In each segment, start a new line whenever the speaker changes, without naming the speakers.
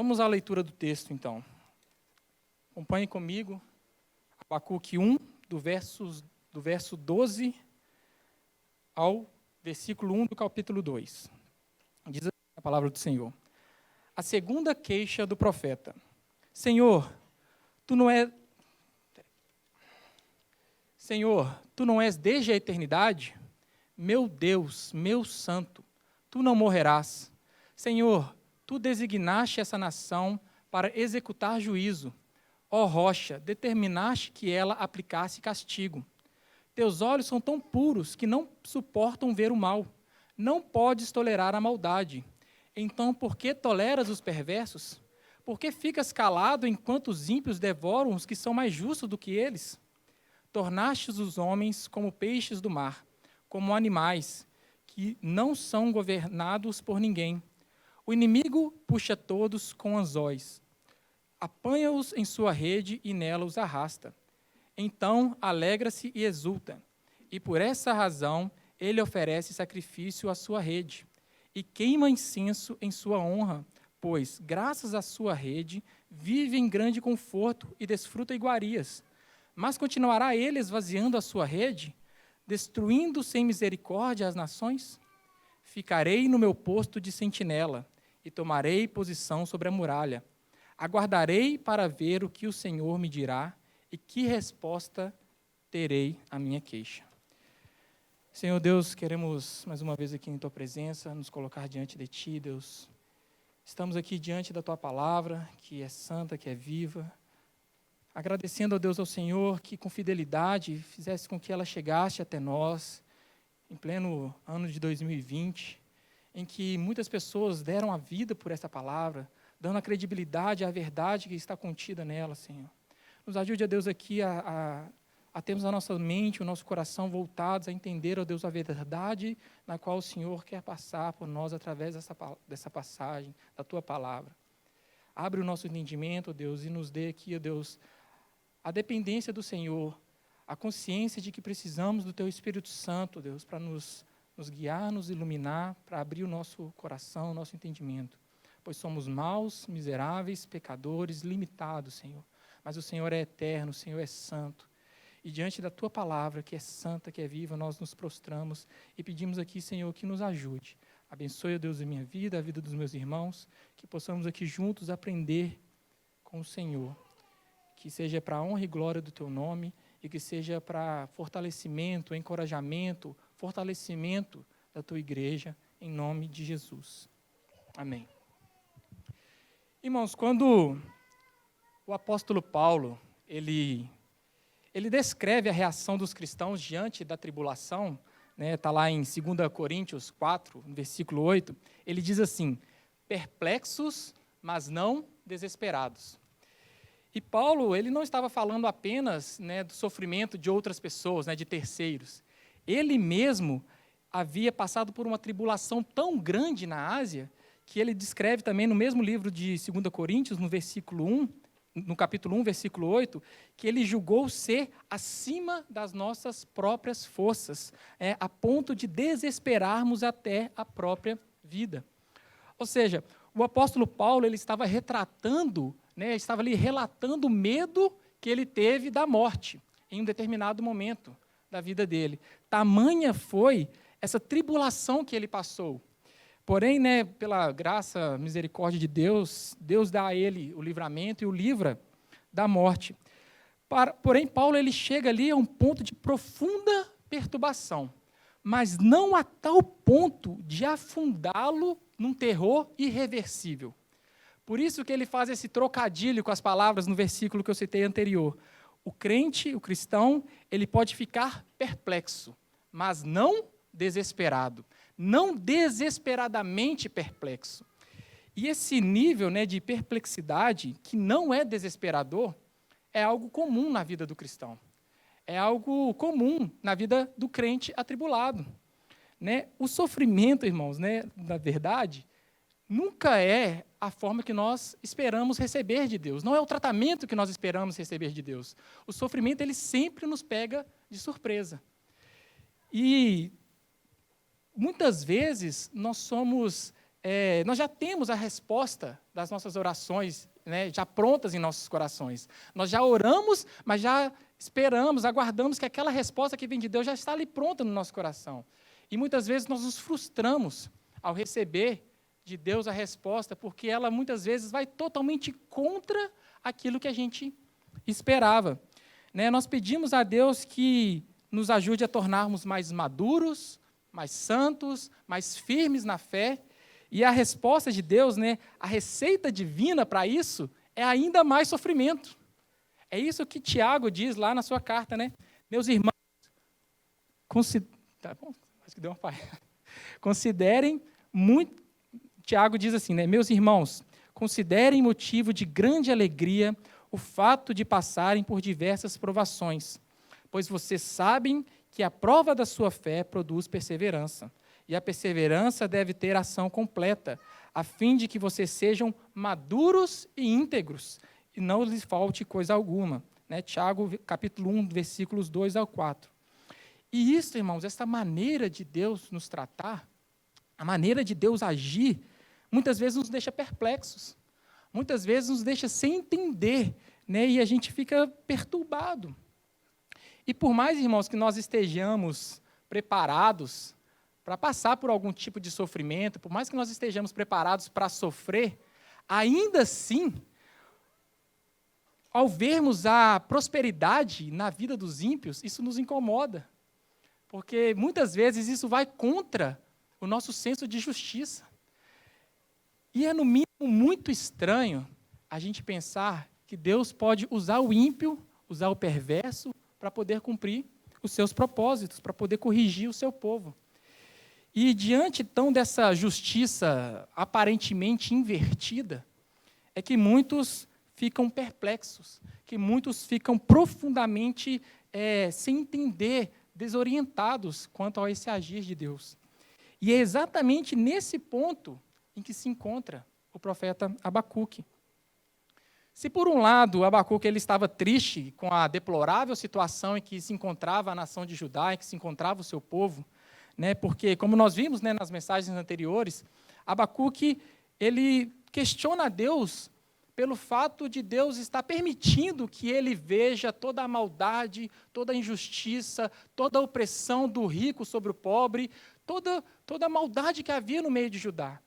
Vamos à leitura do texto, então. Acompanhe comigo, Abacuque 1, do verso 12 ao versículo 1 do capítulo 2. Diz assim a palavra do Senhor. A segunda queixa do profeta. Senhor, tu não és desde a eternidade? Meu Deus, meu santo, tu não morrerás. Senhor, tu designaste essa nação para executar juízo. Ó rocha, determinaste que ela aplicasse castigo. Teus olhos são tão puros que não suportam ver o mal. Não podes tolerar a maldade. Então, por que toleras os perversos? Por que ficas calado enquanto os ímpios devoram os que são mais justos do que eles? Tornastes os homens como peixes do mar, como animais que não são governados por ninguém. O inimigo puxa todos com anzóis. Apanha-os em sua rede e nela os arrasta. Então alegra-se e exulta. E por essa razão ele oferece sacrifício à sua rede. E queima incenso em sua honra, pois, graças à sua rede, vive em grande conforto e desfruta iguarias. Mas continuará ele esvaziando a sua rede, destruindo sem misericórdia as nações? Ficarei no meu posto de sentinela e tomarei posição sobre a muralha. Aguardarei para ver o que o Senhor me dirá e que resposta terei à minha queixa. Senhor Deus, queremos mais uma vez aqui em Tua presença, nos colocar diante de Ti, Deus. Estamos aqui diante da Tua palavra, que é santa, que é viva, agradecendo, ó Deus, ao Senhor, que com fidelidade fizesse com que ela chegasse até nós, em pleno ano de 2020, em que muitas pessoas deram a vida por essa palavra, dando a credibilidade à verdade que está contida nela, Senhor. Nos ajude, ó Deus, aqui a termos a nossa mente, o nosso coração voltados a entender, ó Deus, a verdade na qual o Senhor quer passar por nós através dessa passagem, da Tua palavra. Abre o nosso entendimento, ó Deus, e nos dê aqui, ó Deus, a dependência do Senhor, a consciência de que precisamos do Teu Espírito Santo, Deus, para nos guiar, nos iluminar, para abrir o nosso coração, o nosso entendimento. Pois somos maus, miseráveis, pecadores, limitados, Senhor. Mas o Senhor é eterno, o Senhor é santo. E diante da Tua palavra, que é santa, que é viva, nós nos prostramos e pedimos aqui, Senhor, que nos ajude. Abençoe, ó Deus, a minha vida, a vida dos meus irmãos, que possamos aqui juntos aprender com o Senhor. Que seja para a honra e glória do Teu nome e que seja para fortalecimento, encorajamento, fortalecimento da Tua igreja, em nome de Jesus. Amém. Irmãos, quando o apóstolo Paulo, ele descreve a reação dos cristãos diante da tribulação, está lá em 2 Coríntios 4, no versículo 8, ele diz assim, perplexos, mas não desesperados. E Paulo, ele não estava falando apenas do sofrimento de outras pessoas, de terceiros. Ele mesmo havia passado por uma tribulação tão grande na Ásia, que ele descreve também no mesmo livro de 2 Coríntios, no capítulo 1, versículo 8, que ele julgou ser acima das nossas próprias forças, a ponto de desesperarmos até a própria vida. Ou seja, o apóstolo Paulo ele estava retratando, estava ali relatando o medo que ele teve da morte em um determinado momento da vida dele. Tamanha foi essa tribulação que ele passou. Porém, pela graça, misericórdia de Deus, Deus dá a ele o livramento e o livra da morte. Porém, Paulo ele chega ali a um ponto de profunda perturbação, mas não a tal ponto de afundá-lo num terror irreversível. Por isso que ele faz esse trocadilho com as palavras no versículo que eu citei anterior. O crente, o cristão, ele pode ficar perplexo, mas não desesperado. Não desesperadamente perplexo. E esse nível de perplexidade, que não é desesperador, é algo comum na vida do cristão. É algo comum na vida do crente atribulado. O sofrimento, irmãos, na verdade, nunca é a forma que nós esperamos receber de Deus. Não é o tratamento que nós esperamos receber de Deus. O sofrimento, ele sempre nos pega de surpresa. E muitas vezes nós somos nós já temos a resposta das nossas orações, né, já prontas em nossos corações. Nós já oramos, mas já esperamos, aguardamos que aquela resposta que vem de Deus já está ali pronta no nosso coração. E muitas vezes nós nos frustramos ao receber de Deus a resposta, porque ela muitas vezes vai totalmente contra aquilo que a gente esperava. Né? Nós pedimos a Deus que nos ajude a tornarmos mais maduros, mais santos, mais firmes na fé. E a resposta de Deus, né, a receita divina para isso, é ainda mais sofrimento. É isso que Tiago diz lá na sua carta, né? Meus irmãos, tá bom? Acho que deu uma falha. Considerem muito. Tiago diz assim, né? Meus irmãos, considerem motivo de grande alegria o fato de passarem por diversas provações, pois vocês sabem que a prova da sua fé produz perseverança. E a perseverança deve ter ação completa, a fim de que vocês sejam maduros e íntegros, e não lhes falte coisa alguma. Né? Tiago, capítulo 1, versículos 2 ao 4. E isso, irmãos, essa maneira de Deus nos tratar, a maneira de Deus agir, muitas vezes nos deixa perplexos, muitas vezes nos deixa sem entender, né? E a gente fica perturbado. E por mais, irmãos, que nós estejamos preparados para passar por algum tipo de sofrimento, por mais que nós estejamos preparados para sofrer, ainda assim, ao vermos a prosperidade na vida dos ímpios, isso nos incomoda. Porque muitas vezes isso vai contra o nosso senso de justiça. E é, no mínimo, muito estranho a gente pensar que Deus pode usar o ímpio, usar o perverso, para poder cumprir os seus propósitos, para poder corrigir o seu povo. E diante, então, dessa justiça aparentemente invertida, é que muitos ficam perplexos, que muitos ficam profundamente sem entender, desorientados quanto a esse agir de Deus. E é exatamente nesse ponto em que se encontra o profeta Abacuque. Se, por um lado, Abacuque ele estava triste com a deplorável situação em que se encontrava a nação de Judá, em que se encontrava o seu povo, né, porque, como nós vimos, né, nas mensagens anteriores, Abacuque ele questiona a Deus pelo fato de Deus estar permitindo que ele veja toda a maldade, toda a injustiça, toda a opressão do rico sobre o pobre, toda a maldade que havia no meio de Judá.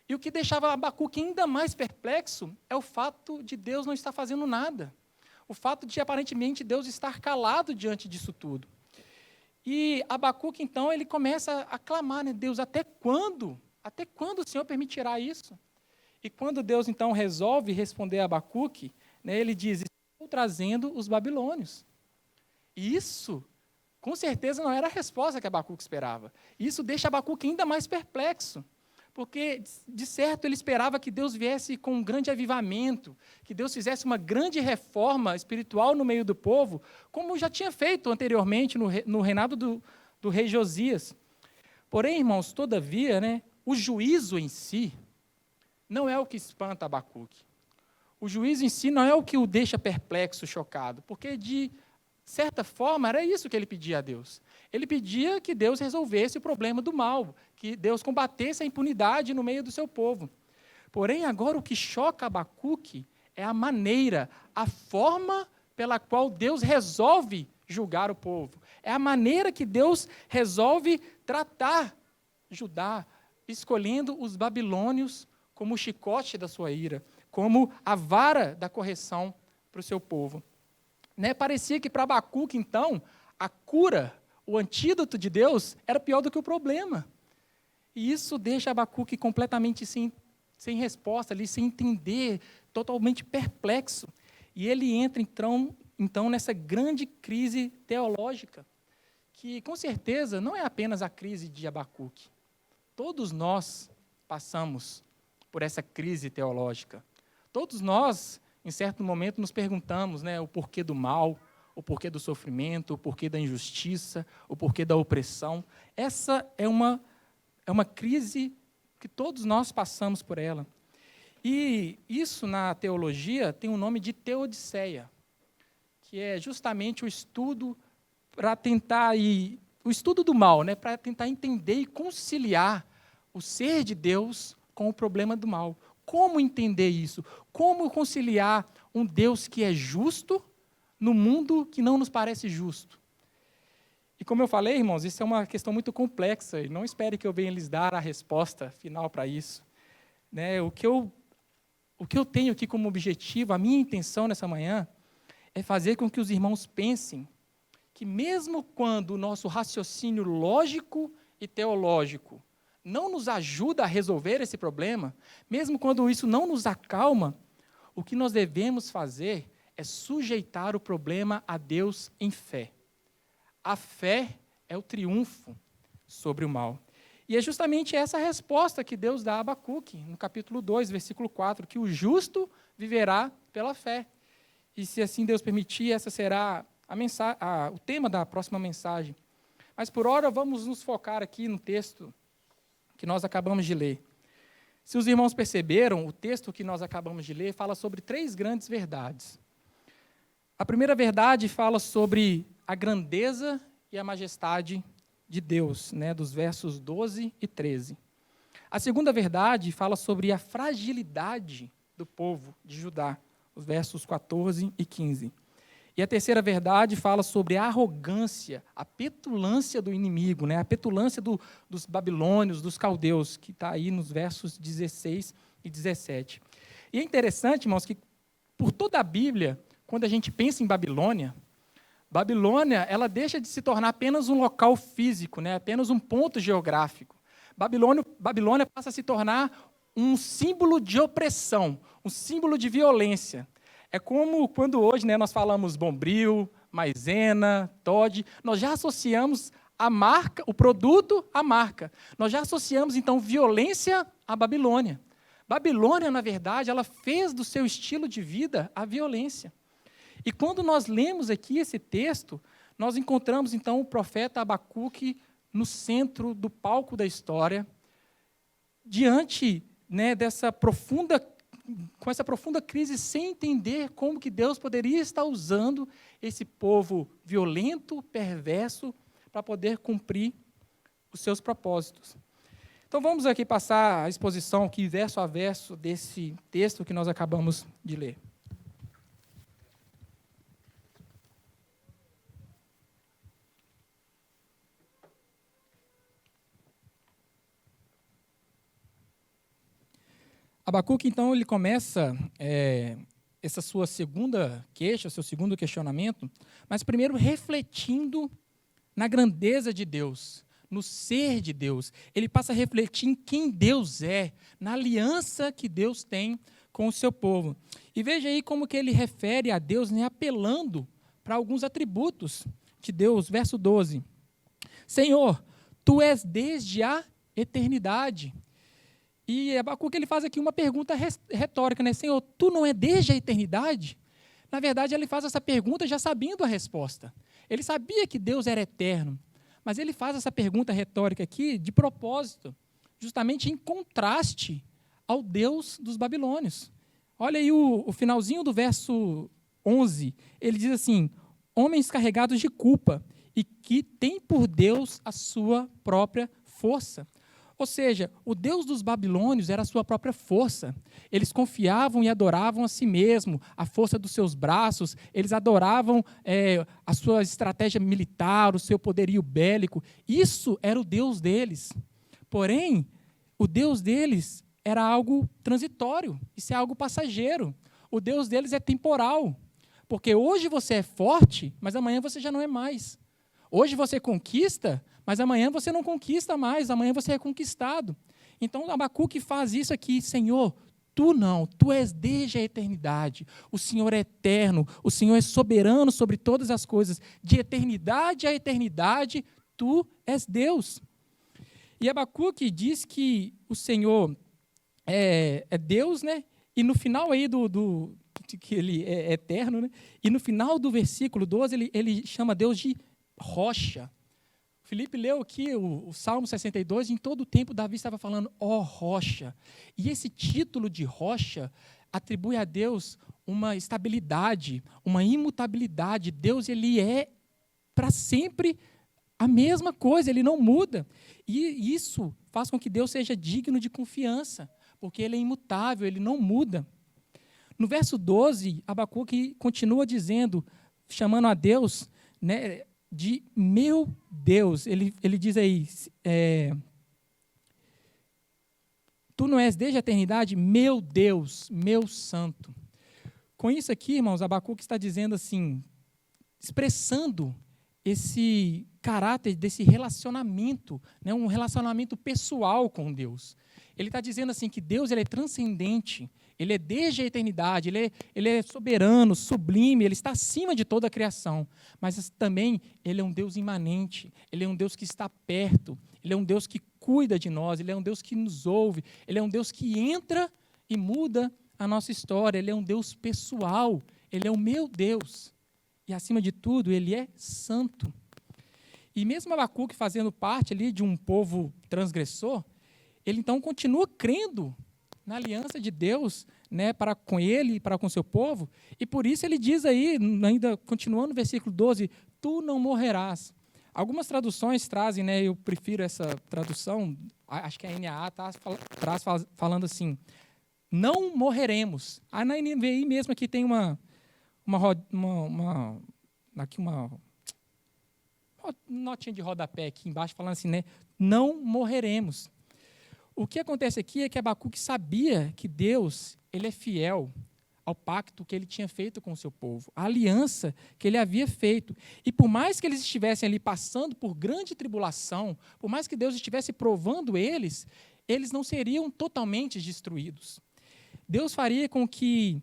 E o que deixava Abacuque ainda mais perplexo é o fato de Deus não estar fazendo nada. O fato de, aparentemente, Deus estar calado diante disso tudo. E Abacuque, então, ele começa a clamar, né? Deus, até quando? Até quando o Senhor permitirá isso? E quando Deus, então, resolve responder a Abacuque, né, ele diz, estou trazendo os babilônios. E isso, com certeza, não era a resposta que Abacuque esperava. Isso deixa Abacuque ainda mais perplexo. Porque, de certo, ele esperava que Deus viesse com um grande avivamento, que Deus fizesse uma grande reforma espiritual no meio do povo, como já tinha feito anteriormente no reinado do rei Josias. Porém, irmãos, todavia, né, o juízo em si não é o que espanta Abacuque. O juízo em si não é o que o deixa perplexo, chocado, porque, de certa forma, era isso que ele pedia a Deus. Ele pedia que Deus resolvesse o problema do mal, que Deus combatesse a impunidade no meio do seu povo. Porém, agora o que choca Abacuque é a maneira, a forma pela qual Deus resolve julgar o povo. É a maneira que Deus resolve tratar Judá, escolhendo os babilônios como o chicote da sua ira, como a vara da correção para o seu povo. Né? Parecia que para Abacuque, então, a cura, o antídoto de Deus, era pior do que o problema. E isso deixa Abacuque completamente sem resposta, ali, sem entender, totalmente perplexo. E ele entra, então, nessa grande crise teológica, que, com certeza, não é apenas a crise de Abacuque. Todos nós passamos por essa crise teológica. Todos nós, em certo momento, nos perguntamos, né, o porquê do mal, o porquê do sofrimento, o porquê da injustiça, o porquê da opressão. Essa é uma crise que todos nós passamos por ela. E isso, na teologia, tem o nome de teodiceia, que é justamente o estudo para tentar o estudo do mal, né, para tentar entender e conciliar o ser de Deus com o problema do mal. Como entender isso? Como conciliar um Deus que é justo no mundo que não nos parece justo? E como eu falei, irmãos, isso é uma questão muito complexa, e não espere que eu venha lhes dar a resposta final para isso. Né? O que eu tenho aqui como objetivo, a minha intenção nessa manhã, é fazer com que os irmãos pensem que mesmo quando o nosso raciocínio lógico e teológico não nos ajuda a resolver esse problema, mesmo quando isso não nos acalma, o que nós devemos fazer é sujeitar o problema a Deus em fé. A fé é o triunfo sobre o mal. E é justamente essa a resposta que Deus dá a Abacuque, no capítulo 2, versículo 4, que o justo viverá pela fé. E se assim Deus permitir, essa será o tema da próxima mensagem. Mas por hora vamos nos focar aqui no texto que nós acabamos de ler. Se os irmãos perceberam, o texto que nós acabamos de ler fala sobre 3 grandes verdades. A primeira verdade fala sobre a grandeza e a majestade de Deus, né, dos versos 12 e 13. A segunda verdade fala sobre a fragilidade do povo de Judá, os versos 14 e 15. E a terceira verdade fala sobre a arrogância, a petulância do inimigo, né? A petulância dos babilônios, dos caldeus, que está aí nos versos 16 e 17. E é interessante, irmãos, que por toda a Bíblia, quando a gente pensa em Babilônia, ela deixa de se tornar apenas um local físico, né? Apenas um ponto geográfico. Babilônia passa a se tornar um símbolo de opressão, um símbolo de violência. É como quando hoje, né, nós falamos Bombril, Maisena, Toddy, nós já associamos a marca, o produto à marca. Nós já associamos, então, violência à Babilônia. Babilônia, na verdade, ela fez do seu estilo de vida a violência. E quando nós lemos aqui esse texto, nós encontramos, então, o profeta Abacuque no centro do palco da história, diante, né, com essa profunda crise, sem entender como que Deus poderia estar usando esse povo violento, perverso, para poder cumprir os seus propósitos. Então vamos aqui passar a exposição aqui, verso a verso, desse texto que nós acabamos de ler. Abacuque, então, ele começa essa sua segunda queixa, seu segundo questionamento, mas primeiro refletindo na grandeza de Deus, no ser de Deus. Ele passa a refletir em quem Deus é, na aliança que Deus tem com o seu povo. E veja aí como que ele refere a Deus, né, apelando para alguns atributos de Deus. Verso 12. Senhor, tu és desde a eternidade. E Abacuque ele faz aqui uma pergunta retórica, né? Senhor, tu não é desde a eternidade? Na verdade, ele faz essa pergunta já sabendo a resposta. Ele sabia que Deus era eterno, mas ele faz essa pergunta retórica aqui de propósito, justamente em contraste ao Deus dos babilônios. Olha aí o finalzinho do verso 11. Ele diz assim, homens carregados de culpa e que têm por Deus a sua própria força. Ou seja, o Deus dos babilônios era a sua própria força. Eles confiavam e adoravam a si mesmo, a força dos seus braços, eles adoravam a sua estratégia militar, o seu poderio bélico. Isso era o Deus deles. Porém, o Deus deles era algo transitório, isso é algo passageiro. O Deus deles é temporal, porque hoje você é forte, mas amanhã você já não é mais. Hoje você conquista, mas amanhã você não conquista mais, amanhã você é conquistado. Então, Abacuque faz isso aqui, Senhor, tu não, tu és desde a eternidade, o Senhor é eterno, o Senhor é soberano sobre todas as coisas, de eternidade a eternidade, tu és Deus. E Abacuque diz que o Senhor é Deus, né? E no final aí que ele é eterno, né? E no final do versículo 12, ele chama Deus de rocha. Felipe leu aqui o Salmo 62, e em todo o tempo Davi estava falando, ó rocha. E esse título de rocha atribui a Deus uma estabilidade, uma imutabilidade. Deus, ele é para sempre a mesma coisa, ele não muda. E isso faz com que Deus seja digno de confiança, porque ele é imutável, ele não muda. No verso 12, Abacuque continua dizendo, chamando a Deus, né, de meu Deus. Ele diz aí, tu não és desde a eternidade, meu Deus, meu santo. Com isso aqui, irmãos, Abacuque está dizendo assim, expressando esse caráter desse relacionamento, né, um relacionamento pessoal com Deus. Ele está dizendo assim que Deus ele é transcendente, ele é desde a eternidade, ele é soberano, sublime, ele está acima de toda a criação. Mas também ele é um Deus imanente, ele é um Deus que está perto, ele é um Deus que cuida de nós, ele é um Deus que nos ouve, ele é um Deus que entra e muda a nossa história, ele é um Deus pessoal, ele é o meu Deus. E, acima de tudo, ele é santo. E mesmo Abacuque fazendo parte ali de um povo transgressor, ele então continua crendo na aliança de Deus, né, para com ele e para com seu povo, e por isso ele diz aí, ainda continuando no versículo 12, tu não morrerás. Algumas traduções trazem, né, eu prefiro essa tradução, acho que a NAA traz falando assim, não morreremos. A na NVI mesmo aqui tem uma notinha de rodapé aqui embaixo, falando assim, né, não morreremos. O que acontece aqui é que Abacuque sabia que Deus ele é fiel ao pacto que ele tinha feito com o seu povo, a aliança que ele havia feito. E por mais que eles estivessem ali passando por grande tribulação, por mais que Deus estivesse provando eles não seriam totalmente destruídos. Deus faria com que,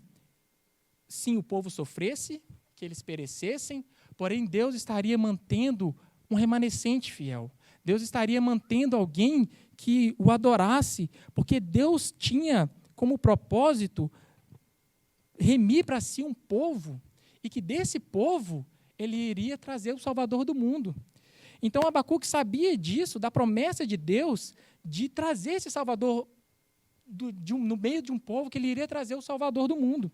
sim, o povo sofresse, que eles perecessem, porém Deus estaria mantendo um remanescente fiel. Deus estaria mantendo alguém que o adorasse, porque Deus tinha como propósito remir para si um povo, e que desse povo ele iria trazer o Salvador do mundo. Então Abacuque sabia disso, da promessa de Deus, de trazer esse Salvador no meio de um povo, que ele iria trazer o Salvador do mundo.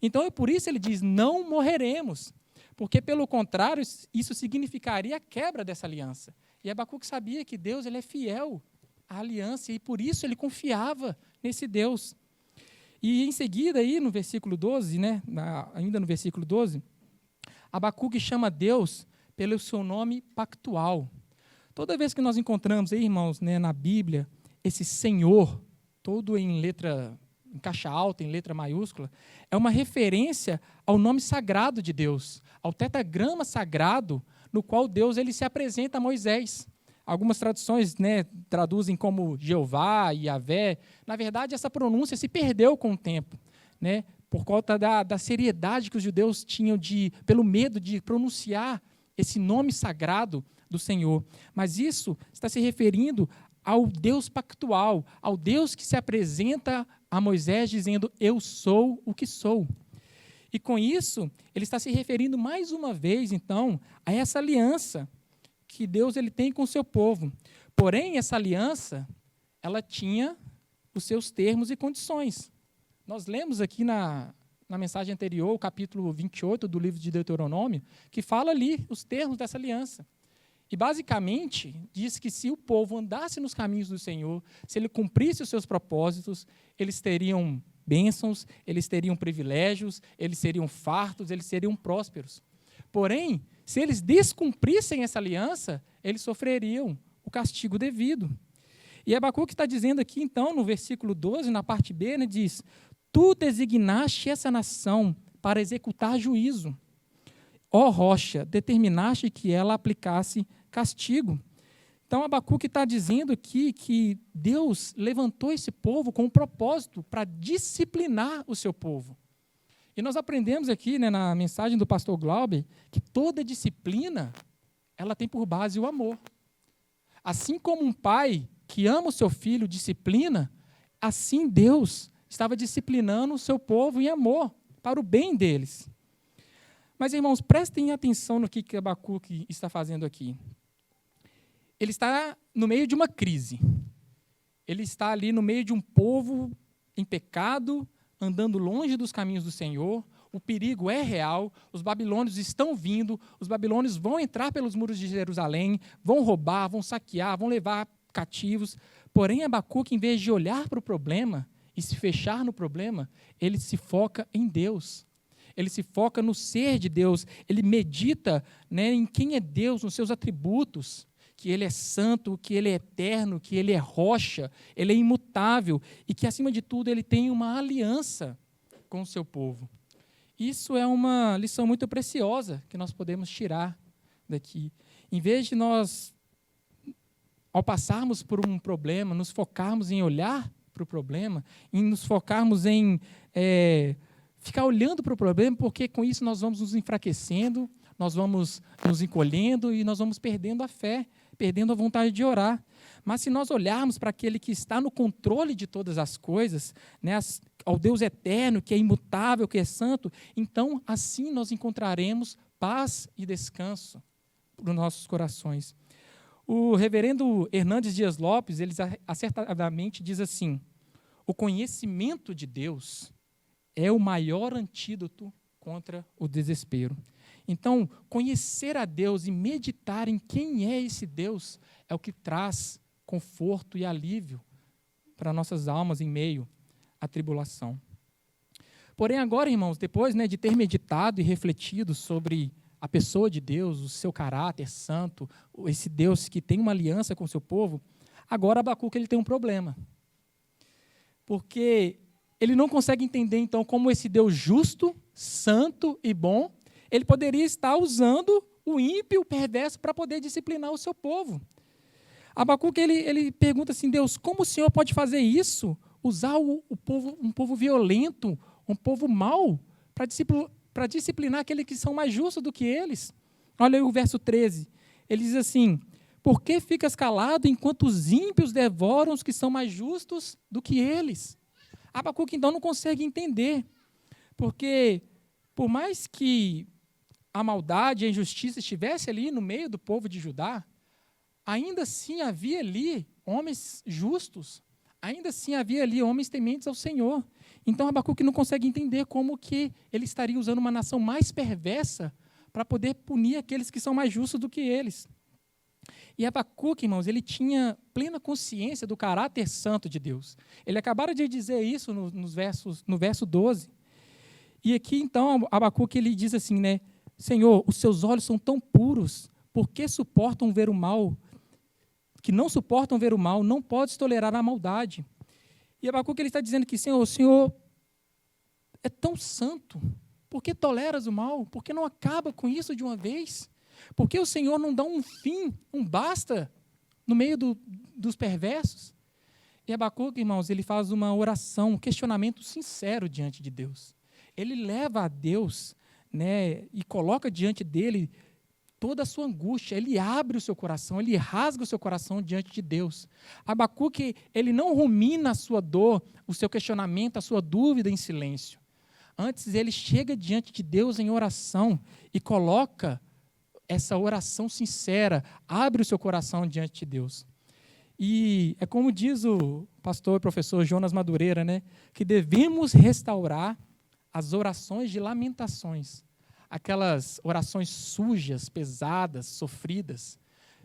Então, é por isso ele diz, não morreremos, porque, pelo contrário, isso significaria a quebra dessa aliança. E Abacuque sabia que Deus ele é fiel à aliança, e por isso ele confiava nesse Deus. E, em seguida, aí, no versículo 12, né, ainda no versículo 12, Abacuque chama Deus pelo seu nome pactual. Toda vez que nós encontramos aí, irmãos, né, na Bíblia, esse Senhor, todo em caixa alta, em letra maiúscula, é uma referência ao nome sagrado de Deus, ao tetragrama sagrado no qual Deus ele se apresenta a Moisés. Algumas traduções, né, traduzem como Jeová, Yahvé. Na verdade, essa pronúncia se perdeu com o tempo, né, por conta da seriedade que os judeus tinham pelo medo de pronunciar esse nome sagrado do Senhor. Mas isso está se referindo ao Deus pactual, ao Deus que se apresenta a Moisés dizendo, eu sou o que sou. E com isso, ele está se referindo mais uma vez, então, a essa aliança que Deus ele tem com o seu povo. Porém, essa aliança, ela tinha os seus termos e condições. Nós lemos aqui na mensagem anterior, o capítulo 28 do livro de Deuteronômio, que fala ali os termos dessa aliança. E, basicamente, diz que se o povo andasse nos caminhos do Senhor, se ele cumprisse os seus propósitos, eles teriam bênçãos, eles teriam privilégios, eles seriam fartos, eles seriam prósperos. Porém, se eles descumprissem essa aliança, eles sofreriam o castigo devido. E Abacuque está dizendo aqui, então, no versículo 12, na parte B, né, diz, tu designaste essa nação para executar juízo. Ó rocha, determinaste que ela aplicasse castigo. Então, Abacuque está dizendo aqui que Deus levantou esse povo com um propósito para disciplinar o seu povo. E nós aprendemos aqui, né, na mensagem do pastor Glauber, que toda disciplina, ela tem por base o amor. Assim como um pai que ama o seu filho disciplina, assim Deus estava disciplinando o seu povo em amor, para o bem deles. Mas, irmãos, prestem atenção no que Abacuque está fazendo aqui. Ele está no meio de uma crise. Ele está ali no meio de um povo em pecado, andando longe dos caminhos do Senhor. O perigo é real, os babilônios estão vindo, os babilônios vão entrar pelos muros de Jerusalém, vão roubar, vão saquear, vão levar cativos. Porém, Abacuque, em vez de olhar para o problema e se fechar no problema, ele se foca em Deus. Ele se foca no ser de Deus. Ele medita, né, em quem é Deus, nos seus atributos, que Ele é santo, que Ele é eterno, que Ele é rocha, Ele é imutável e que, acima de tudo, Ele tem uma aliança com o seu povo. Isso é uma lição muito preciosa que nós podemos tirar daqui. Em vez de nós, ao passarmos por um problema, nos focarmos em olhar para o problema, em nos focarmos em ficar olhando para o problema, porque com isso nós vamos nos enfraquecendo, nós vamos nos encolhendo e nós vamos perdendo a fé, perdendo a vontade de orar. Mas se nós olharmos para aquele que está no controle de todas as coisas, né, ao Deus eterno, que é imutável, que é santo, então assim nós encontraremos paz e descanso para os nossos corações. O reverendo Hernandes Dias Lopes, ele acertadamente diz assim: o conhecimento de Deus é o maior antídoto contra o desespero. Então, conhecer a Deus e meditar em quem é esse Deus é o que traz conforto e alívio para nossas almas em meio à tribulação. Porém, agora, irmãos, depois, né, de ter meditado e refletido sobre a pessoa de Deus, o seu caráter santo, esse Deus que tem uma aliança com o seu povo, agora Abacuque ele tem um problema. Porque ele não consegue entender, então, como esse Deus justo, santo e bom, ele poderia estar usando o ímpio, o perverso, para poder disciplinar o seu povo. Abacuque ele pergunta assim: Deus, como o Senhor pode fazer isso? Usar um povo violento, um povo mau, para disciplinar aqueles que são mais justos do que eles? Olha aí o verso 13. Ele diz assim: por que ficas calado enquanto os ímpios devoram os que são mais justos do que eles? Abacuque, então, não consegue entender, porque, por mais que a maldade e a injustiça estivesse ali no meio do povo de Judá, ainda assim havia ali homens justos, ainda assim havia ali homens tementes ao Senhor. Então, Abacuque não consegue entender como que ele estaria usando uma nação mais perversa para poder punir aqueles que são mais justos do que eles. E Abacuque, irmãos, ele tinha plena consciência do caráter santo de Deus. Ele acabara de dizer isso no verso 12. E aqui, então, Abacuque ele diz assim, né? Senhor, os seus olhos são tão puros, por que suportam ver o mal? Que não suportam ver o mal, não podes tolerar a maldade. E Abacuque ele está dizendo que, Senhor, o Senhor é tão santo, por que toleras o mal? Por que não acaba com isso de uma vez? Por que o Senhor não dá um fim, um basta, no meio dos perversos? E Abacuque, irmãos, ele faz uma oração, um questionamento sincero diante de Deus. Ele leva a Deus, né, e coloca diante dele toda a sua angústia. Ele abre o seu coração, ele rasga o seu coração diante de Deus. Abacuque, ele não rumina a sua dor, o seu questionamento, a sua dúvida em silêncio. Antes, ele chega diante de Deus em oração e coloca essa oração sincera, abre o seu coração diante de Deus. E é como diz o pastor e professor Jonas Madureira, né, que devemos restaurar as orações de lamentações, aquelas orações sujas, pesadas, sofridas,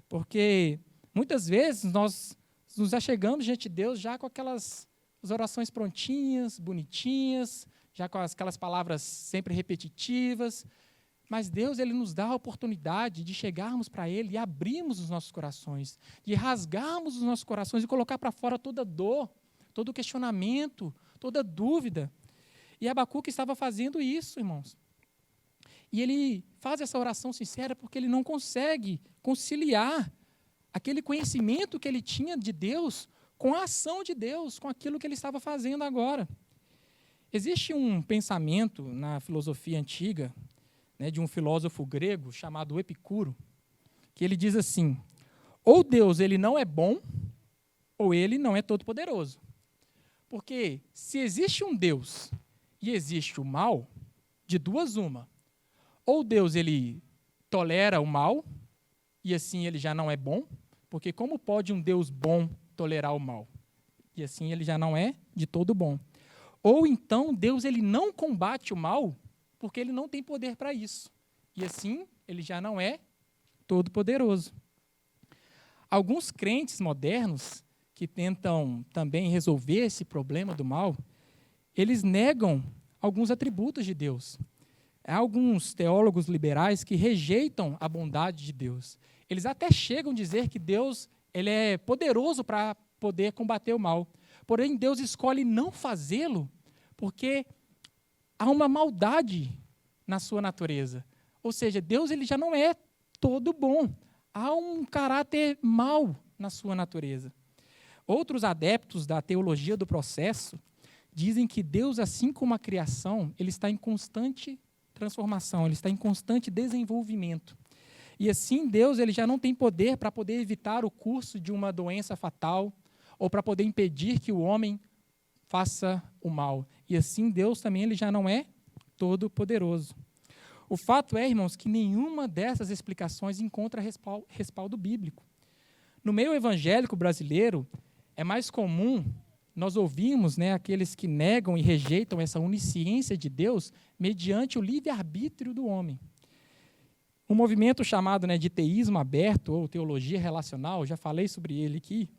porque muitas vezes nós nos achegamos diante de Deus já com aquelas orações prontinhas, bonitinhas, já com aquelas palavras sempre repetitivas. Mas Deus ele nos dá a oportunidade de chegarmos para Ele e abrirmos os nossos corações, de rasgarmos os nossos corações e colocar para fora toda dor, todo questionamento, toda dúvida. E Abacuque estava fazendo isso, irmãos. E ele faz essa oração sincera porque ele não consegue conciliar aquele conhecimento que ele tinha de Deus com a ação de Deus, com aquilo que ele estava fazendo agora. Existe um pensamento na filosofia antiga, né, de um filósofo grego chamado Epicuro, que ele diz assim: ou Deus ele não é bom, ou ele não é todo-poderoso. Porque se existe um Deus e existe o mal, de duas uma. Ou Deus ele tolera o mal, e assim ele já não é bom, porque como pode um Deus bom tolerar o mal? E assim ele já não é de todo bom. Ou então Deus ele não combate o mal, porque ele não tem poder para isso. E assim, ele já não é todo-poderoso. Alguns crentes modernos que tentam também resolver esse problema do mal, eles negam alguns atributos de Deus. Há alguns teólogos liberais que rejeitam a bondade de Deus. Eles até chegam a dizer que Deus ele é poderoso para poder combater o mal. Porém, Deus escolhe não fazê-lo porque há uma maldade na sua natureza. Ou seja, Deus ele já não é todo bom. Há um caráter mau na sua natureza. Outros adeptos da teologia do processo dizem que Deus, assim como a criação, ele está em constante transformação, ele está em constante desenvolvimento. E assim, Deus ele já não tem poder para poder evitar o curso de uma doença fatal ou para poder impedir que o homem faça o mal. E assim, Deus também ele já não é todo-poderoso. O fato é, irmãos, que nenhuma dessas explicações encontra respaldo bíblico. No meio evangélico brasileiro, é mais comum nós ouvirmos aqueles que negam e rejeitam essa onisciência de Deus mediante o livre-arbítrio do homem. Um movimento chamado de teísmo aberto ou teologia relacional, já falei sobre ele aqui,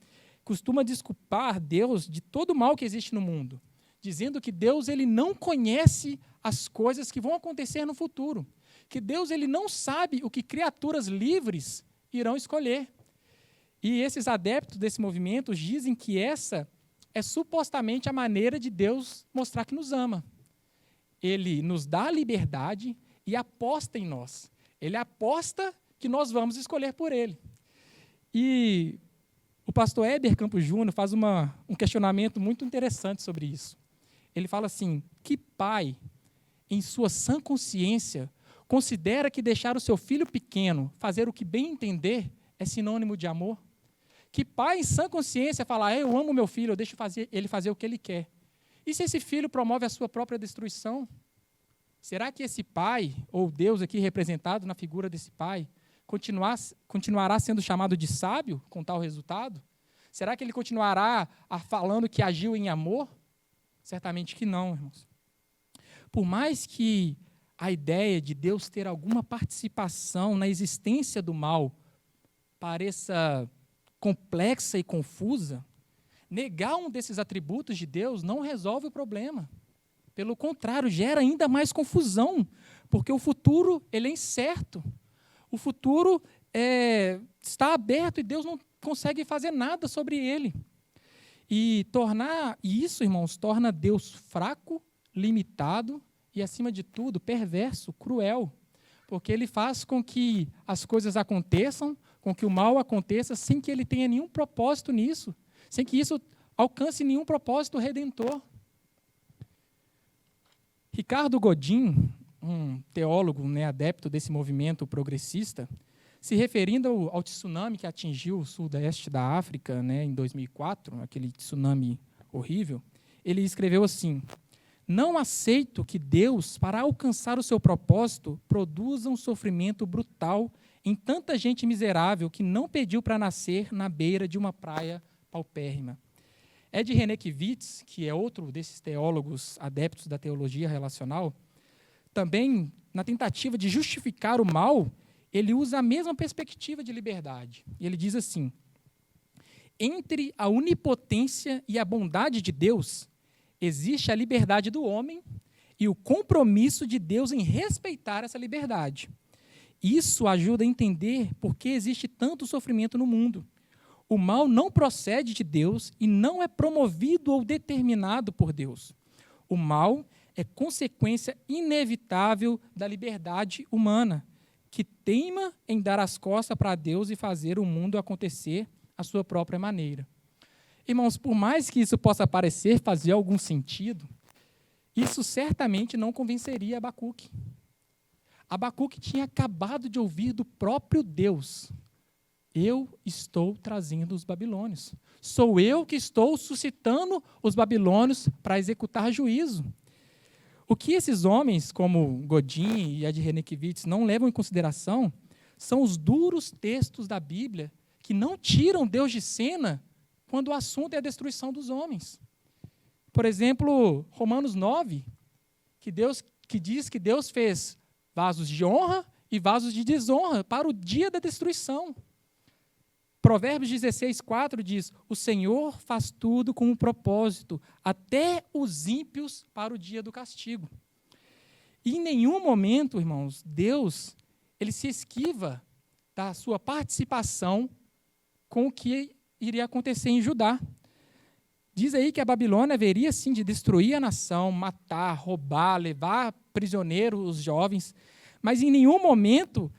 costuma desculpar Deus de todo o mal que existe no mundo, dizendo que Deus ele não conhece as coisas que vão acontecer no futuro, que Deus ele não sabe o que criaturas livres irão escolher. E esses adeptos desse movimento dizem que essa é supostamente a maneira de Deus mostrar que nos ama. Ele nos dá a liberdade e aposta em nós. Ele aposta que nós vamos escolher por ele. E o pastor Heber Campos Júnior faz um questionamento muito interessante sobre isso. Ele fala assim, que pai, em sua sã consciência, considera que deixar o seu filho pequeno fazer o que bem entender é sinônimo de amor? Que pai, em sã consciência, fala, eu amo meu filho, eu deixo ele fazer o que ele quer. E se esse filho promove a sua própria destruição? Será que esse pai, ou Deus aqui representado na figura desse pai, continuará sendo chamado de sábio com tal resultado? Será que ele continuará falando que agiu em amor? Certamente que não, irmãos. Por mais que a ideia de Deus ter alguma participação na existência do mal pareça complexa e confusa, negar um desses atributos de Deus não resolve o problema. Pelo contrário, gera ainda mais confusão, porque o futuro ele é incerto. O futuro está aberto e Deus não consegue fazer nada sobre ele. E isso, irmãos, torna Deus fraco, limitado e, acima de tudo, perverso, cruel, porque ele faz com que as coisas aconteçam, com que o mal aconteça, sem que ele tenha nenhum propósito nisso, sem que isso alcance nenhum propósito redentor. Ricardo Godin, um teólogo adepto desse movimento progressista, se referindo ao tsunami que atingiu o sudeste da África em 2004, aquele tsunami horrível, ele escreveu assim, não aceito que Deus, para alcançar o seu propósito, produza um sofrimento brutal em tanta gente miserável que não pediu para nascer na beira de uma praia paupérrima. Ed Renekiewicz, que é outro desses teólogos adeptos da teologia relacional, também, na tentativa de justificar o mal, ele usa a mesma perspectiva de liberdade. E ele diz assim, entre a onipotência e a bondade de Deus, existe a liberdade do homem e o compromisso de Deus em respeitar essa liberdade. Isso ajuda a entender por que existe tanto sofrimento no mundo. O mal não procede de Deus e não é promovido ou determinado por Deus. O mal é consequência inevitável da liberdade humana, que teima em dar as costas para Deus e fazer o mundo acontecer à sua própria maneira. Irmãos, por mais que isso possa parecer fazer algum sentido, isso certamente não convenceria Abacuque. Abacuque tinha acabado de ouvir do próprio Deus, eu estou trazendo os babilônios. Sou eu que estou suscitando os babilônios para executar juízo. O que esses homens, como Godin e Ed Renekiewicz, não levam em consideração são os duros textos da Bíblia que não tiram Deus de cena quando o assunto é a destruição dos homens. Por exemplo, Romanos 9, que diz que Deus fez vasos de honra e vasos de desonra para o dia da destruição. Provérbios 16:4 diz: o Senhor faz tudo com um propósito, até os ímpios para o dia do castigo. E em nenhum momento, irmãos, Deus ele se esquiva da sua participação com o que iria acontecer em Judá. Diz aí que a Babilônia haveria, sim, de destruir a nação, matar, roubar, levar prisioneiro os jovens, mas em nenhum momento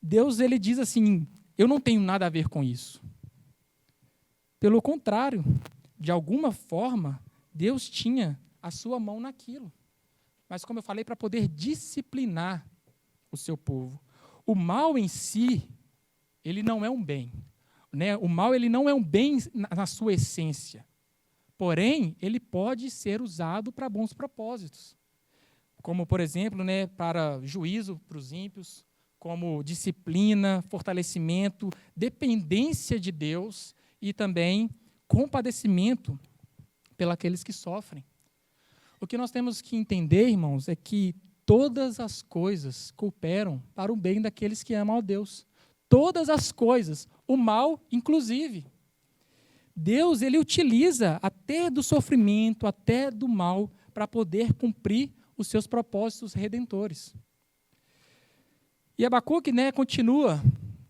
Deus ele diz assim: eu não tenho nada a ver com isso. Pelo contrário, de alguma forma, Deus tinha a sua mão naquilo. Mas, como eu falei, para poder disciplinar o seu povo. O mal em si, ele não é um bem. Né? O mal ele não é um bem na sua essência. Porém, ele pode ser usado para bons propósitos. Como, por exemplo, né, para juízo para os ímpios, como disciplina, fortalecimento, dependência de Deus e também compadecimento pelos que sofrem. O que nós temos que entender, irmãos, é que todas as coisas cooperam para o bem daqueles que amam a Deus. Todas as coisas, o mal inclusive. Deus ele utiliza até do sofrimento, até do mal, para poder cumprir os seus propósitos redentores. E Abacuque, né, continua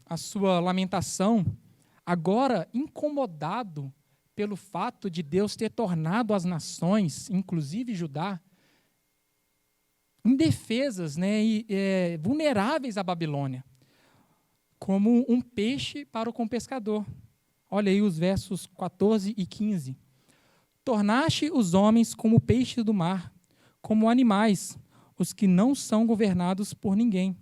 a sua lamentação, agora incomodado pelo fato de Deus ter tornado as nações, inclusive Judá, indefesas, né, e vulneráveis à Babilônia, como um peixe para com o pescador. Olha aí os versos 14 e 15. Tornaste os homens como peixes do mar, como animais, os que não são governados por ninguém.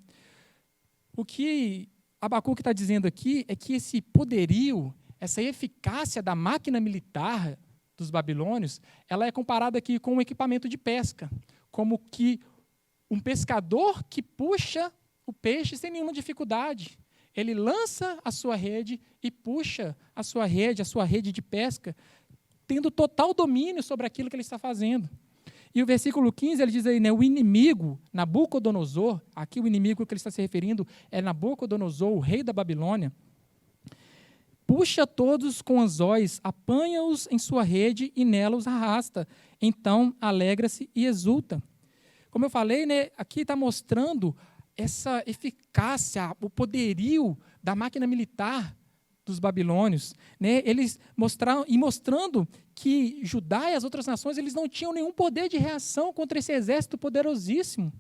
O que Abacuque está dizendo aqui é que esse poderio, essa eficácia da máquina militar dos babilônios, ela é comparada aqui com um equipamento de pesca, como que um pescador que puxa o peixe sem nenhuma dificuldade. Ele lança a sua rede e puxa a sua rede de pesca, tendo total domínio sobre aquilo que ele está fazendo. E o versículo 15, ele diz aí, né, o inimigo, Nabucodonosor, aqui o inimigo que ele está se referindo é Nabucodonosor, o rei da Babilônia, puxa todos com anzóis, apanha-os em sua rede e nela os arrasta. Então alegra-se e exulta. Como eu falei, né, aqui está mostrando essa eficácia, o poderio da máquina militar dos babilônios, né? Eles mostrando que Judá e as outras nações eles não tinham nenhum poder de reação contra esse exército poderosíssimo.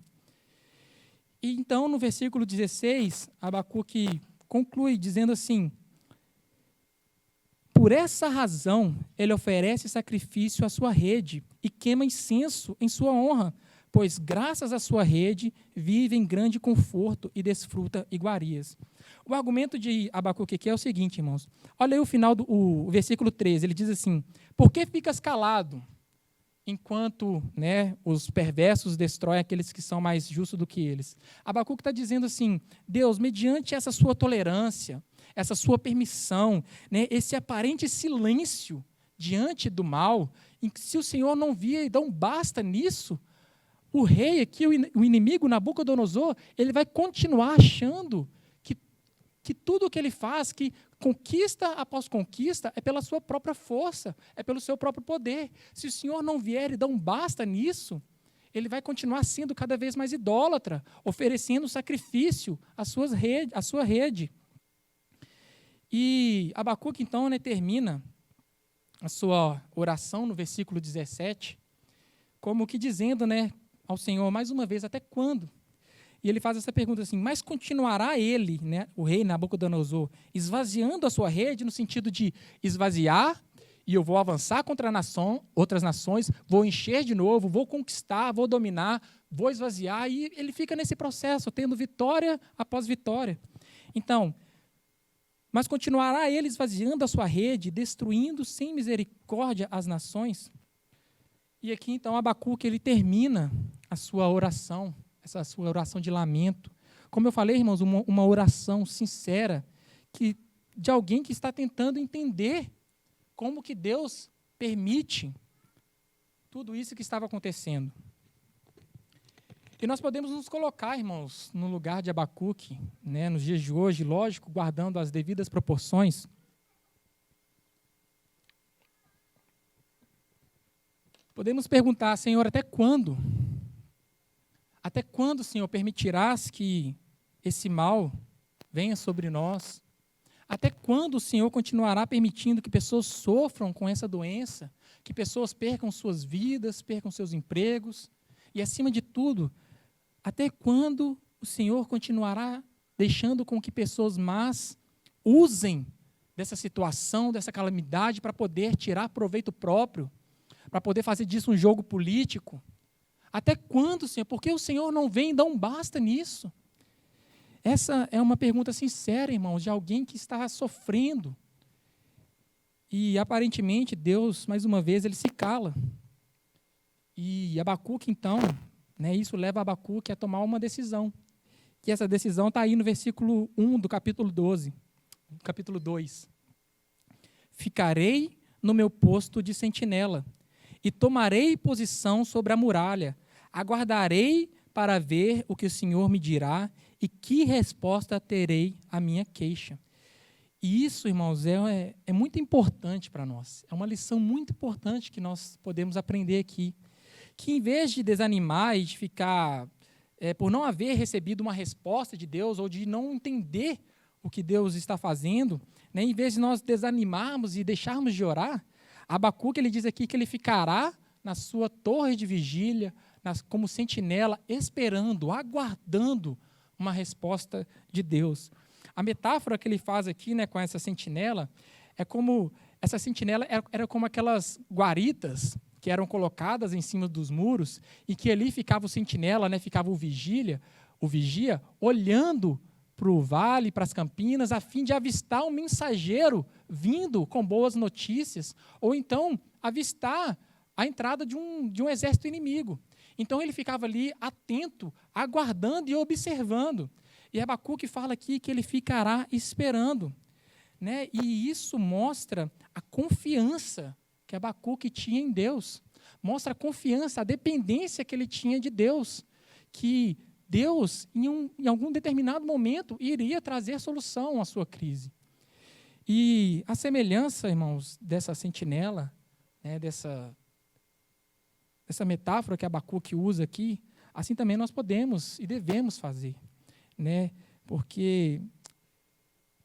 E então, no versículo 16, Abacuque conclui dizendo assim: por essa razão, ele oferece sacrifício à sua rede e queima incenso em sua honra, pois graças à sua rede vive em grande conforto e desfruta iguarias. O argumento de Abacuque aqui é o seguinte, irmãos. Olha aí o final do versículo 13, ele diz assim: por que ficas calado, enquanto, né, os perversos destroem aqueles que são mais justos do que eles? Abacuque está dizendo assim: Deus, mediante essa sua tolerância, essa sua permissão, né, esse aparente silêncio diante do mal, em que se o Senhor não via e dá um basta nisso, o rei aqui, o inimigo Nabucodonosor, ele vai continuar achando que tudo o que ele faz, que conquista após conquista, é pela sua própria força, é pelo seu próprio poder. Se o Senhor não vier e dar um basta nisso, ele vai continuar sendo cada vez mais idólatra, oferecendo sacrifício à sua rede. E Abacuque, então, né, termina a sua oração no versículo 17, como que dizendo, né, ao Senhor, mais uma vez, até quando? E ele faz essa pergunta assim: mas continuará ele, né, o rei Nabucodonosor, esvaziando a sua rede, no sentido de esvaziar, e eu vou avançar contra outras nações, vou encher de novo, vou conquistar, vou dominar, vou esvaziar, e ele fica nesse processo, tendo vitória após vitória. Então, mas continuará ele esvaziando a sua rede, destruindo sem misericórdia as nações? E aqui, então, Abacuque, ele termina a sua oração, essa sua oração de lamento. Como eu falei, irmãos, uma oração sincera de alguém que está tentando entender como que Deus permite tudo isso que estava acontecendo. E nós podemos nos colocar, irmãos, no lugar de Abacuque, né, nos dias de hoje, lógico, guardando as devidas proporções. Podemos perguntar, Senhor, até quando? Até quando, Senhor, permitirás que esse mal venha sobre nós? Até quando o Senhor continuará permitindo que pessoas sofram com essa doença, que pessoas percam suas vidas, percam seus empregos? E, acima de tudo, até quando o Senhor continuará deixando com que pessoas más usem dessa situação, dessa calamidade, para poder tirar proveito próprio, para poder fazer disso um jogo político? Até quando, Senhor? Por que o Senhor não vem e dá um basta nisso? Essa é uma pergunta sincera, irmãos, de alguém que está sofrendo. E, aparentemente, Deus, mais uma vez, ele se cala. E Abacuque, então, isso leva Abacuque a tomar uma decisão. Que essa decisão está aí no versículo 1 do capítulo 12, capítulo 2. Ficarei no meu posto de sentinela, e tomarei posição sobre a muralha. Aguardarei para ver o que o Senhor me dirá e que resposta terei à minha queixa. E isso, irmãos, é muito importante para nós. É uma lição muito importante que nós podemos aprender aqui. Que em vez de desanimar e de ficar, por não haver recebido uma resposta de Deus ou de não entender o que Deus está fazendo, em vez de nós desanimarmos e deixarmos de orar, Abacuque, ele diz aqui que ele ficará na sua torre de vigília, como sentinela, esperando, aguardando uma resposta de Deus. A metáfora que ele faz aqui, com essa sentinela, é como, essa sentinela era como aquelas guaritas que eram colocadas em cima dos muros e que ali ficava o sentinela, ficava o vigia, olhando para o vale, para as campinas, a fim de avistar um mensageiro vindo com boas notícias, ou então avistar a entrada de um exército inimigo. Então ele ficava ali atento, aguardando e observando. E Abacuque fala aqui que ele ficará esperando. E isso mostra a confiança que Abacuque tinha em Deus. Mostra a confiança, a dependência que ele tinha de Deus. Que Deus, em algum determinado momento, iria trazer solução à sua crise. E a semelhança, irmãos, dessa sentinela, dessa metáfora que Abacuque usa aqui, assim também nós podemos e devemos fazer. Porque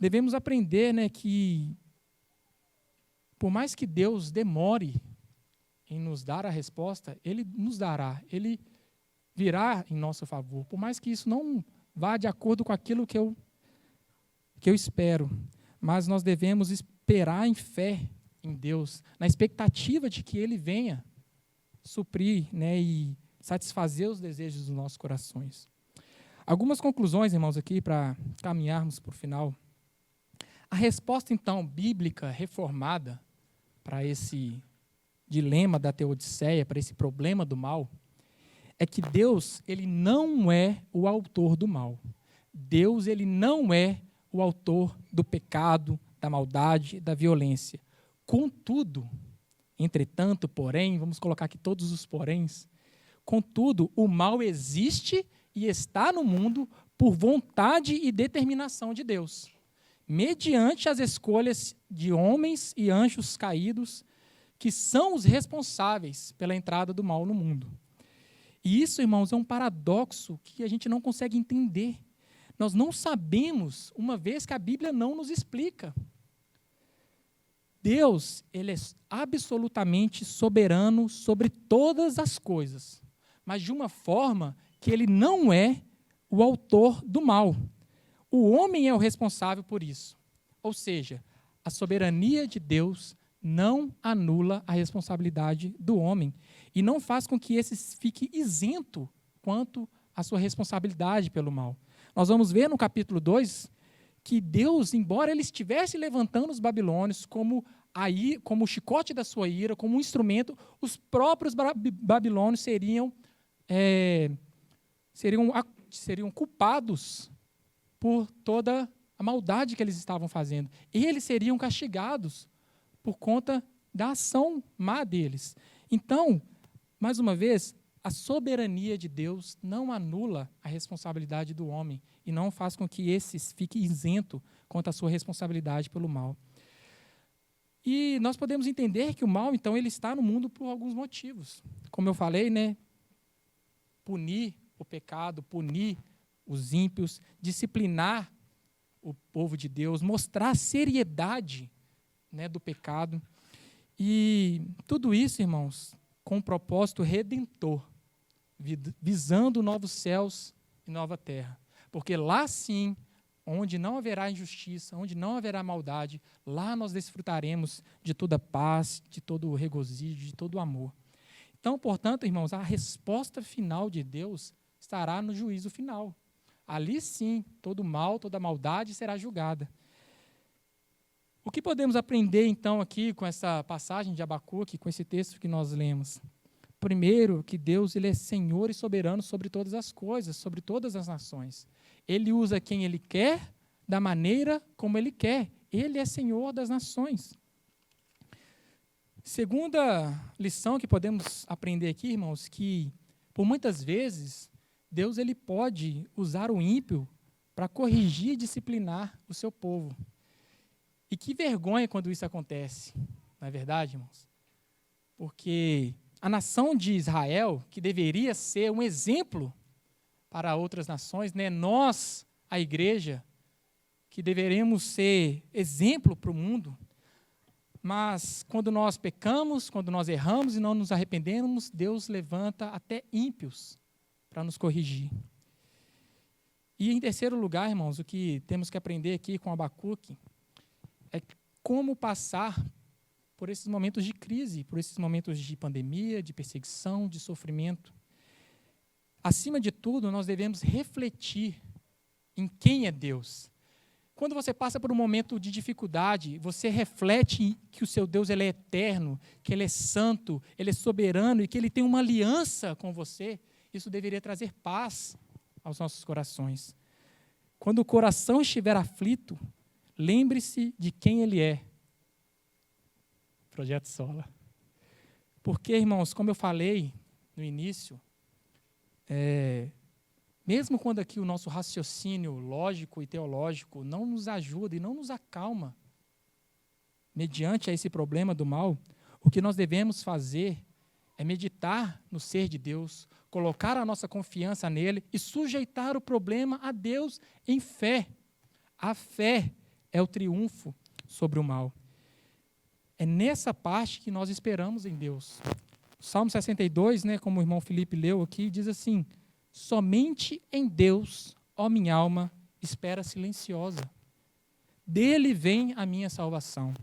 devemos aprender que, por mais que Deus demore em nos dar a resposta, Ele nos dará, Ele virá em nosso favor, por mais que isso não vá de acordo com aquilo que eu espero, mas nós devemos esperar em fé em Deus, na expectativa de que Ele venha suprir e satisfazer os desejos dos nossos corações. Algumas conclusões, irmãos, aqui para caminharmos para o final. A resposta, então, bíblica reformada para esse dilema da teodiceia, para esse problema do mal, é que Deus, ele não é o autor do mal. Deus, ele não é o autor do pecado, da maldade, da violência. Contudo, entretanto, porém, vamos colocar aqui todos os poréns, contudo, o mal existe e está no mundo por vontade e determinação de Deus, mediante as escolhas de homens e anjos caídos, que são os responsáveis pela entrada do mal no mundo. E isso, irmãos, é um paradoxo que a gente não consegue entender. Nós não sabemos, uma vez que a Bíblia não nos explica. Deus, ele é absolutamente soberano sobre todas as coisas, mas de uma forma que ele não é o autor do mal. O homem é o responsável por isso. Ou seja, a soberania de Deus não anula a responsabilidade do homem e não faz com que esse fique isento quanto à sua responsabilidade pelo mal. Nós vamos ver no capítulo 2 que Deus, embora ele estivesse levantando os babilônios como o chicote da sua ira, como um instrumento, os próprios babilônios seriam culpados por toda a maldade que eles estavam fazendo. Eles seriam castigados por conta da ação má deles. Então, mais uma vez, a soberania de Deus não anula a responsabilidade do homem e não faz com que esse fique isento quanto à sua responsabilidade pelo mal. E nós podemos entender que o mal, então, ele está no mundo por alguns motivos. Como eu falei, né? Punir o pecado, punir os ímpios, disciplinar o povo de Deus, mostrar a seriedade, né, do pecado. E tudo isso, irmãos, com um propósito redentor, visando novos céus e nova terra. Porque lá sim, onde não haverá injustiça, onde não haverá maldade, lá nós desfrutaremos de toda paz, de todo o regozijo, de todo o amor. Então, portanto, irmãos, a resposta final de Deus estará no juízo final. Ali sim, todo mal, toda maldade será julgada. O que podemos aprender, então, aqui com essa passagem de Abacuque, com esse texto que nós lemos? Primeiro, que Deus ele é Senhor e soberano sobre todas as coisas, sobre todas as nações. Ele usa quem Ele quer, da maneira como Ele quer. Ele é Senhor das nações. Segunda lição que podemos aprender aqui, irmãos, que por muitas vezes Deus ele pode usar o ímpio para corrigir e disciplinar o seu povo. E que vergonha quando isso acontece, não é verdade, irmãos? Porque a nação de Israel, que deveria ser um exemplo para outras nações, né? Nós, a igreja, que deveremos ser exemplo para o mundo, mas quando nós pecamos, quando nós erramos e não nos arrependemos, Deus levanta até ímpios para nos corrigir. E em terceiro lugar, irmãos, o que temos que aprender aqui com Abacuque é como passar por esses momentos de crise, por esses momentos de pandemia, de perseguição, de sofrimento. Acima de tudo, nós devemos refletir em quem é Deus. Quando você passa por um momento de dificuldade, você reflete que o seu Deus ele é eterno, que Ele é santo, Ele é soberano e que Ele tem uma aliança com você. Isso deveria trazer paz aos nossos corações. Quando o coração estiver aflito, lembre-se de quem Ele é. Projeto Sola. Porque, irmãos, como eu falei no início, mesmo quando aqui o nosso raciocínio lógico e teológico não nos ajuda e não nos acalma mediante a esse problema do mal, o que nós devemos fazer é meditar no ser de Deus, colocar a nossa confiança nele e sujeitar o problema a Deus em fé. A fé é o triunfo sobre o mal. É nessa parte que nós esperamos em Deus. O Salmo 62, né, como o irmão Felipe leu aqui, diz assim: somente em Deus, ó minha alma, espera silenciosa. Dele vem a minha salvação.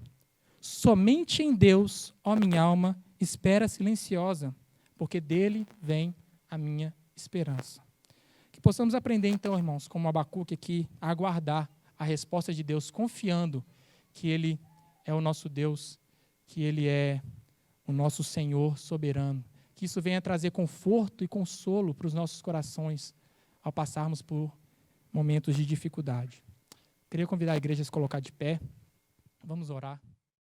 Somente em Deus, ó minha alma, espera silenciosa, porque dele vem a minha esperança. Que possamos aprender então, irmãos, como Abacuque aqui, a aguardar a resposta de Deus, confiando que Ele é o nosso Deus, que Ele é o nosso Senhor soberano. Que isso venha trazer conforto e consolo para os nossos corações ao passarmos por momentos de dificuldade. Queria convidar a igreja a se colocar de pé. Vamos orar.